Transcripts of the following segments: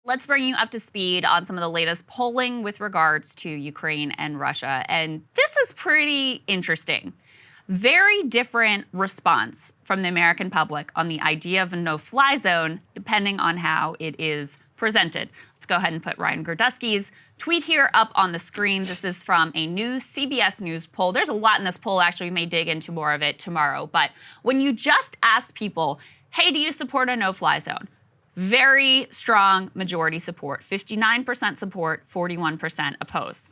Let's bring you up to speed on some of the latest polling with regards to Ukraine and Russia. And this is pretty interesting. Very different response from the American public on the idea of a no-fly zone, depending on how it is presented. Let's go ahead and put Ryan Gordusky's tweet here up on the screen. This is from a new CBS News poll. There's a lot in this poll, actually. We may dig into more of it tomorrow. But when you just ask people, hey, do you support a no-fly zone? Very strong majority support, 59% support, 41% oppose.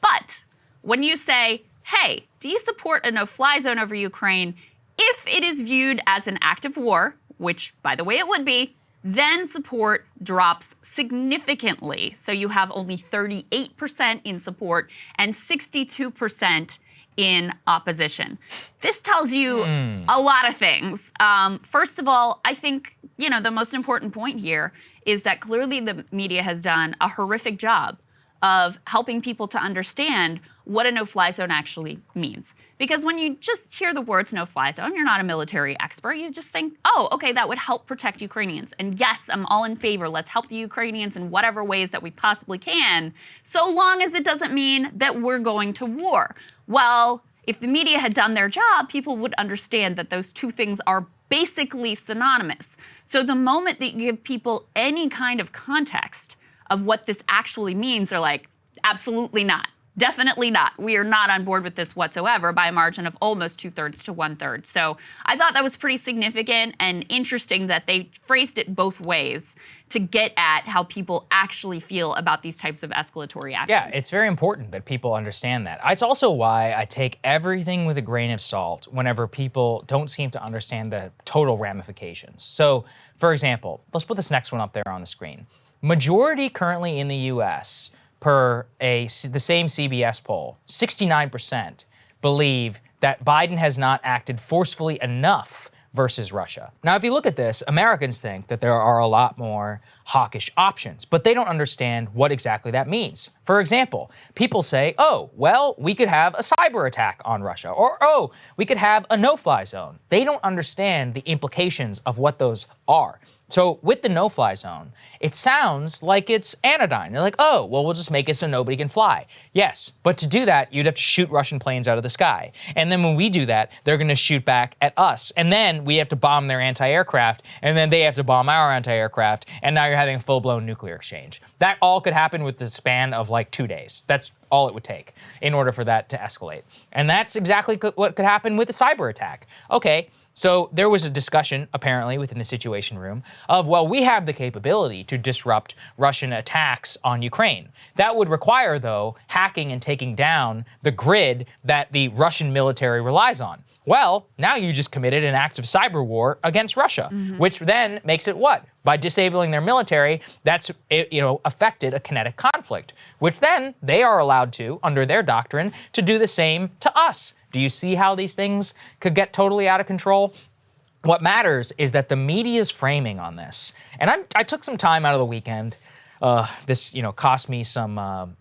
But when you say, hey, do you support a no-fly zone over Ukraine if it is viewed as an act of war, which, by the way, it would be, then support drops significantly. So you have only 38% in support and 62% in opposition. This tells you a lot of things. First of all, I think, the most important point here is that clearly the media has done a horrific job of helping people to understand what a no-fly zone actually means. Because when you just hear the words no-fly zone, you're not a military expert, you just think, oh, okay, that would help protect Ukrainians. And yes, I'm all in favor. Let's help the Ukrainians in whatever ways that we possibly can, so long as it doesn't mean that we're going to war. Well, if the media had done their job, people would understand that those two things are basically synonymous. So the moment that you give people any kind of context of what this actually means, they're like, absolutely not. Definitely not. We are not on board with this whatsoever by a margin of almost 2/3 to 1/3. So I thought that was pretty significant and interesting that they phrased it both ways to get at how people actually feel about these types of escalatory actions. Yeah, it's very important that people understand that. It's also why I take everything with a grain of salt whenever people don't seem to understand the total ramifications. So, for example, let's put this next one up there on the screen. Majority currently in the U.S., per the same CBS poll, 69% believe that Biden has not acted forcefully enough versus Russia. Now, if you look at this, Americans think that there are a lot more hawkish options, but they don't understand what exactly that means. For example, people say, oh, well, we could have a cyber attack on Russia, or, oh, we could have a no-fly zone. They don't understand the implications of what those are. So with the no-fly zone, it sounds like it's anodyne. They're like, oh, well, we'll just make it so nobody can fly. Yes, but to do that, you'd have to shoot Russian planes out of the sky. And then when we do that, they're going to shoot back at us. And then we have to bomb their anti-aircraft, and then they have to bomb our anti-aircraft, and now you're having a full-blown nuclear exchange. That all could happen with the span of like 2 days. That's all it would take in order for that to escalate. And that's exactly what could happen with a cyber attack. Okay. So there was a discussion, apparently, within the Situation Room of, well, we have the capability to disrupt Russian attacks on Ukraine. That would require, though, hacking and taking down the grid that the Russian military relies on. Well, now you just committed an act of cyber war against Russia, which then makes it what? By disabling their military, that's, affected a kinetic conflict, which then they are allowed to, under their doctrine, to do the same to us. Do you see how these things could get totally out of control? What matters is that the media's framing on this, and I took some time out of the weekend. This cost me some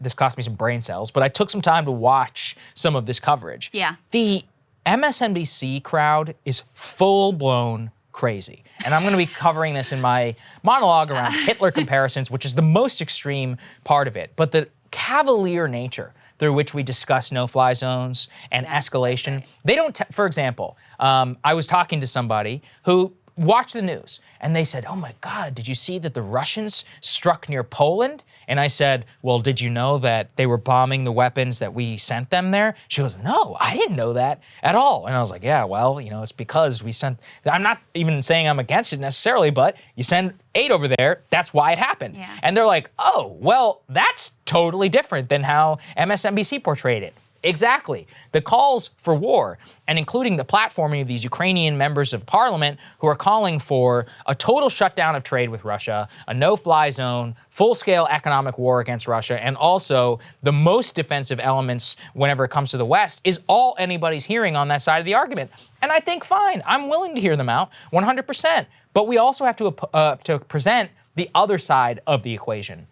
brain cells, but I took some time to watch some of this coverage. Yeah. The MSNBC crowd is full-blown crazy. And I'm going to be covering this in my monologue around Hitler comparisons, which is the most extreme part of it. But the cavalier nature through which we discuss no-fly zones and escalation. Right. They don't, for example, I was talking to somebody who watched the news and they said, oh my God, did you see that the Russians struck near Poland? And I said, well, did you know that they were bombing the weapons that we sent them there? She goes, no, I didn't know that at all. And I was like, yeah, well, it's because we sent, I'm not even saying I'm against it necessarily, but you send aid over there, that's why it happened. Yeah. And they're like, oh, well, that's totally different than how MSNBC portrayed it. Exactly. The calls for war, and including the platforming of these Ukrainian members of parliament who are calling for a total shutdown of trade with Russia, a no-fly zone, full-scale economic war against Russia, and also the most defensive elements whenever it comes to the West, is all anybody's hearing on that side of the argument. And I think, fine, I'm willing to hear them out 100%. But we also have to present the other side of the equation.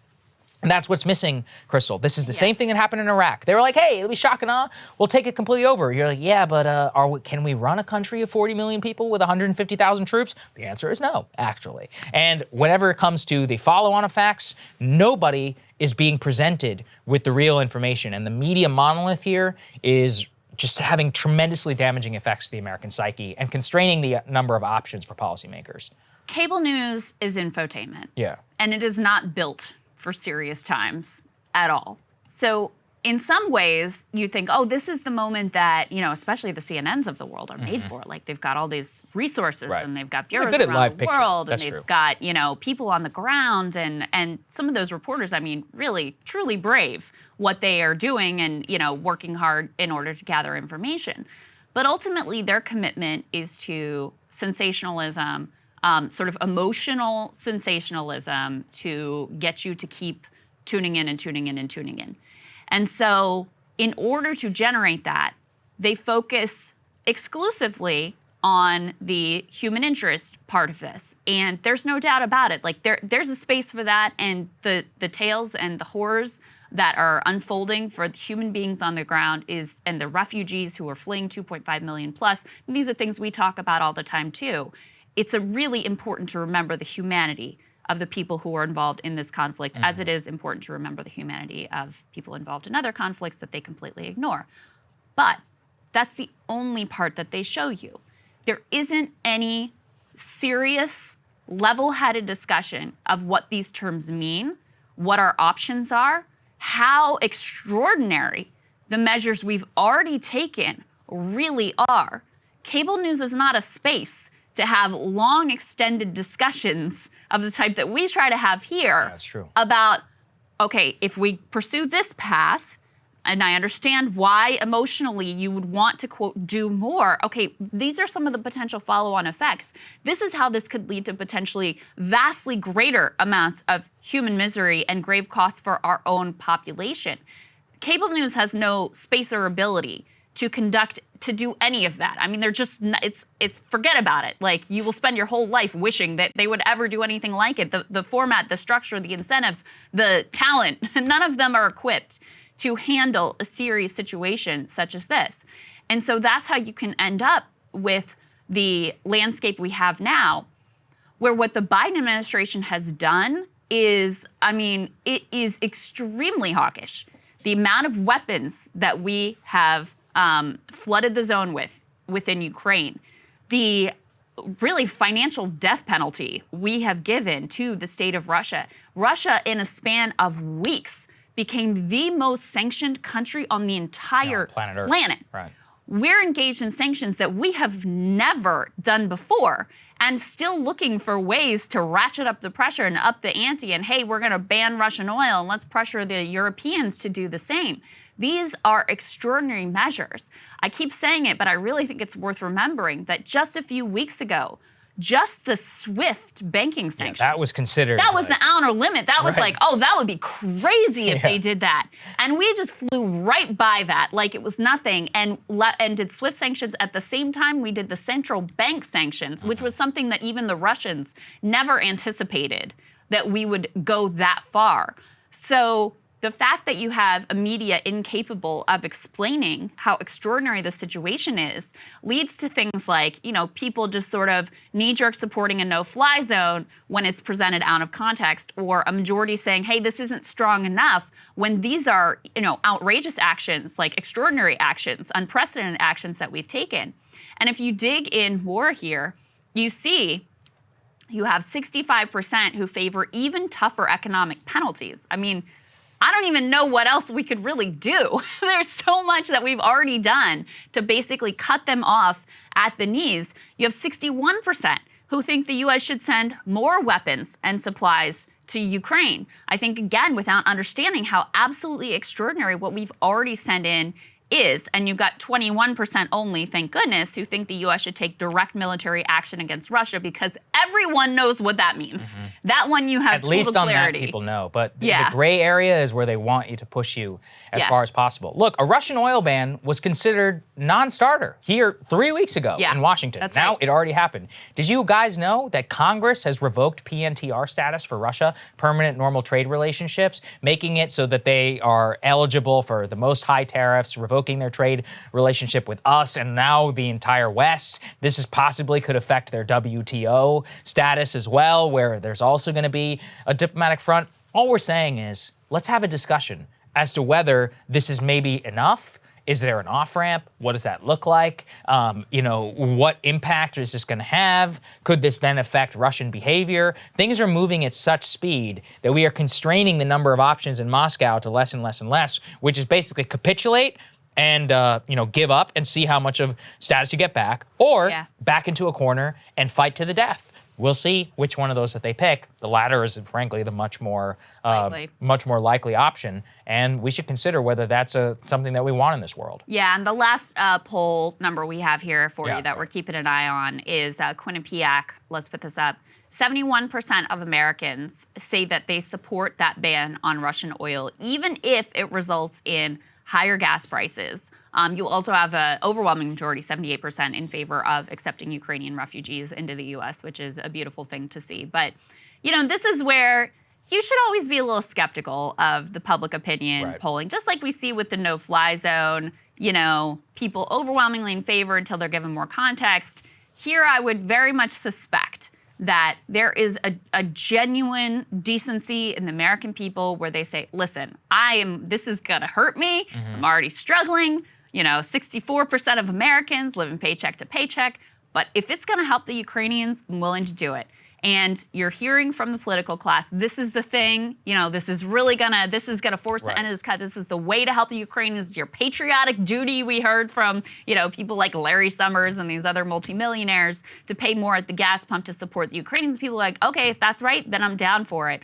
And that's what's missing, Krystal. This is the same thing that happened in Iraq. They were like, hey, it'll be shock and awe. We'll take it completely over. You're like, yeah, but can we run a country of 40 million people with 150,000 troops? The answer is no, actually. And whenever it comes to the follow-on effects, nobody is being presented with the real information. And the media monolith here is just having tremendously damaging effects to the American psyche and constraining the number of options for policymakers. Cable news is infotainment. Yeah. And it is not built for serious times at all. So in some ways, you think, oh, this is the moment that, especially the CNNs of the world are made for. Like, they've got all these resources and they've got bureaus around the world and they've got, people on the ground and some of those reporters, I mean, really, truly brave what they are doing and, working hard in order to gather information. But ultimately, their commitment is to sensationalism, sort of emotional sensationalism to get you to keep tuning in and tuning in and tuning in. And so in order to generate that, they focus exclusively on the human interest part of this. And there's no doubt about it. Like there's a space for that, and the tales and the horrors that are unfolding for the human beings on the ground and the refugees who are fleeing 2.5 million plus. And these are things we talk about all the time too. It's really important to remember the humanity of the people who are involved in this conflict, as it is important to remember the humanity of people involved in other conflicts that they completely ignore. But that's the only part that they show you. There isn't any serious, level-headed discussion of what these terms mean, what our options are, how extraordinary the measures we've already taken really are. Cable news is not a space to have long, extended discussions of the type that we try to have here. That's true. About, okay, if we pursue this path, and I understand why emotionally you would want to, quote, do more. Okay, these are some of the potential follow-on effects. This is how this could lead to potentially vastly greater amounts of human misery and grave costs for our own population. Cable news has no space or ability to do any of that. I mean, they're just, it's forget about it. Like, you will spend your whole life wishing that they would ever do anything like it. The format, the structure, the incentives, the talent, none of them are equipped to handle a serious situation such as this. And so that's how you can end up with the landscape we have now, where what the Biden administration has done is, I mean, it is extremely hawkish. The amount of weapons that we have flooded the zone within Ukraine, the really financial death penalty we have given to the state of Russia. Russia, in a span of weeks, became the most sanctioned country on the entire planet. Right. We're engaged in sanctions that we have never done before, and still looking for ways to ratchet up the pressure and up the ante. And hey, we're going to ban Russian oil and let's pressure the Europeans to do the same. These are extraordinary measures. I keep saying it, but I really think it's worth remembering that just a few weeks ago, just the SWIFT banking sanctions. Yeah, that was considered. That was the outer limit. That was like, oh, that would be crazy if they did that. And we just flew right by that like it was nothing, and did SWIFT sanctions at the same time we did the central bank sanctions, which was something that even the Russians never anticipated that we would go that far. So the fact that you have a media incapable of explaining how extraordinary the situation is leads to things like, people just sort of knee-jerk supporting a no-fly zone when it's presented out of context, or a majority saying, hey, this isn't strong enough, when these are, outrageous actions, like extraordinary actions, unprecedented actions that we've taken. And if you dig in more here, you see you have 65% who favor even tougher economic penalties. I mean, I don't even know what else we could really do. There's so much that we've already done to basically cut them off at the knees. You have 61% who think the U.S. should send more weapons and supplies to Ukraine. I think, again, without understanding how absolutely extraordinary what we've already sent in is. And you've got 21% only, thank goodness, who think the U.S. should take direct military action against Russia, because everyone knows what that means. That one you have At least on clarity. that, people know. But the gray area is where they want you to push you as far as possible. Look, a Russian oil ban was considered non-starter here 3 weeks ago in Washington. That's now right. it already happened. Did you guys know that Congress has revoked PNTR status for Russia, permanent normal trade relationships, making it so that they are eligible for the most high tariffs, revoking their trade relationship with us and now the entire West? This is possibly could affect their WTO status as well, where there's also going to be a diplomatic front. All we're saying is, let's have a discussion as to whether this is maybe enough. Is there an off-ramp? What does that look like? What impact is this going to have? Could this then affect Russian behavior? Things are moving at such speed that we are constraining the number of options in Moscow to less and less and less, which is basically capitulate and give up and see how much of status you get back, or back into a corner and fight to the death. We'll see which one of those that they pick. The latter is, frankly, the much more likely option, and we should consider whether that's something that we want in this world. Yeah, and the last poll number we have here for you that we're keeping an eye on is Quinnipiac. Let's put this up. 71% of Americans say that they support that ban on Russian oil, even if it results in higher gas prices. You also have an overwhelming majority, 78%, in favor of accepting Ukrainian refugees into the U.S., which is a beautiful thing to see. But, this is where you should always be a little skeptical of the public opinion polling, just like we see with the no-fly zone. People overwhelmingly in favor until they're given more context. Here, I would very much suspect that there is a genuine decency in the American people where they say, listen, this is gonna hurt me. I'm already struggling. 64% of Americans living paycheck to paycheck. But if it's gonna help the Ukrainians, I'm willing to do it. And you're hearing from the political class, this is the thing, this is gonna force the end of this cut. This is the way to help the Ukrainians. It's your patriotic duty, we heard from, people like Larry Summers and these other multimillionaires, to pay more at the gas pump to support the Ukrainians. People are like, okay, if that's right, then I'm down for it.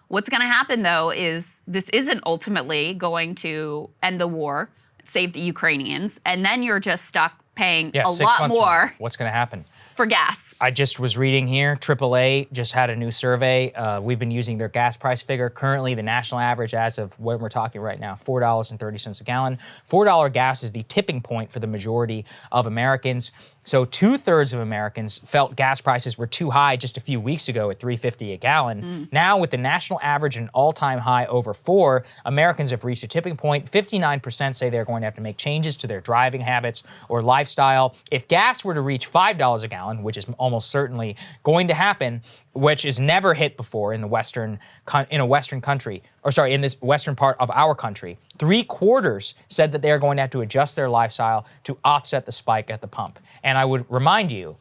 What's gonna happen though is this isn't ultimately going to end the war, save the Ukrainians, and then you're just stuck paying a lot more. What's gonna happen? For gas. I just was reading here, AAA just had a new survey. We've been using their gas price figure. Currently, the national average as of when we're talking right now, $4.30 a gallon. $4 gas is the tipping point for the majority of Americans. So 2/3 of Americans felt gas prices were too high just a few weeks ago at $3.50 a gallon. Now, with the national average an all-time high over $4, Americans have reached a tipping point. 59% say they're going to have to make changes to their driving habits or lifestyle. If gas were to reach $5 a gallon, which is almost certainly going to happen, which is never hit before in a Western country, in this Western part of our country, 3/4 said that they are going to have to adjust their lifestyle to offset the spike at the pump. And I would remind you,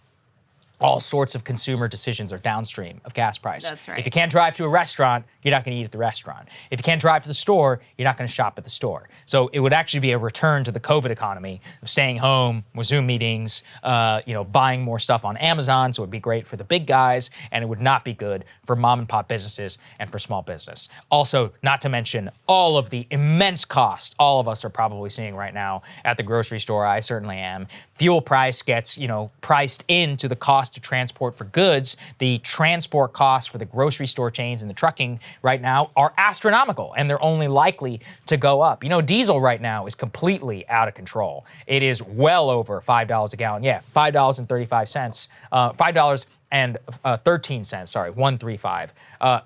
all sorts of consumer decisions are downstream of gas price. That's right. If you can't drive to a restaurant, you're not going to eat at the restaurant. If you can't drive to the store, you're not going to shop at the store. So it would actually be a return to the COVID economy of staying home with Zoom meetings, buying more stuff on Amazon. So it would be great for the big guys, and it would not be good for mom and pop businesses and for small business. Also, not to mention all of the immense cost all of us are probably seeing right now at the grocery store. I certainly am. Fuel price gets, priced into the cost to transport for goods. The transport costs for the grocery store chains and the trucking right now are astronomical, and they're only likely to go up. Diesel right now is completely out of control. It is well over $5 a gallon. Yeah, $5.35, $5.13, 135,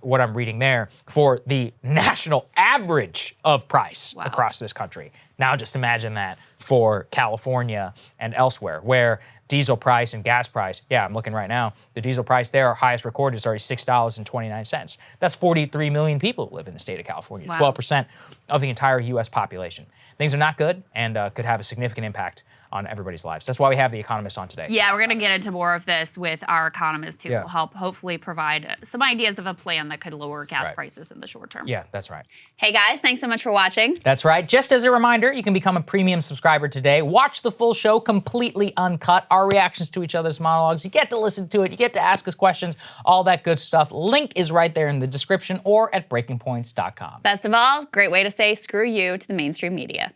what I'm reading there, for the national average of price across this country. Now just imagine that for California and elsewhere, where diesel price and gas price, I'm looking right now, the diesel price there, our highest recorded, is already $6.29. That's 43 million people who live in the state of California, 12% of the entire U.S. population. Things are not good and could have a significant impact on everybody's lives. That's why we have the economist on today. Yeah, we're going to get into more of this with our economist who will help hopefully provide some ideas of a plan that could lower gas prices in the short term. Yeah, that's right. Hey guys, thanks so much for watching. That's right. Just as a reminder, you can become a premium subscriber today. Watch the full show completely uncut, our reactions to each other's monologues. You get to listen to it. You get to ask us questions, all that good stuff. Link is right there in the description or at breakingpoints.com. Best of all, great way to say screw you to the mainstream media.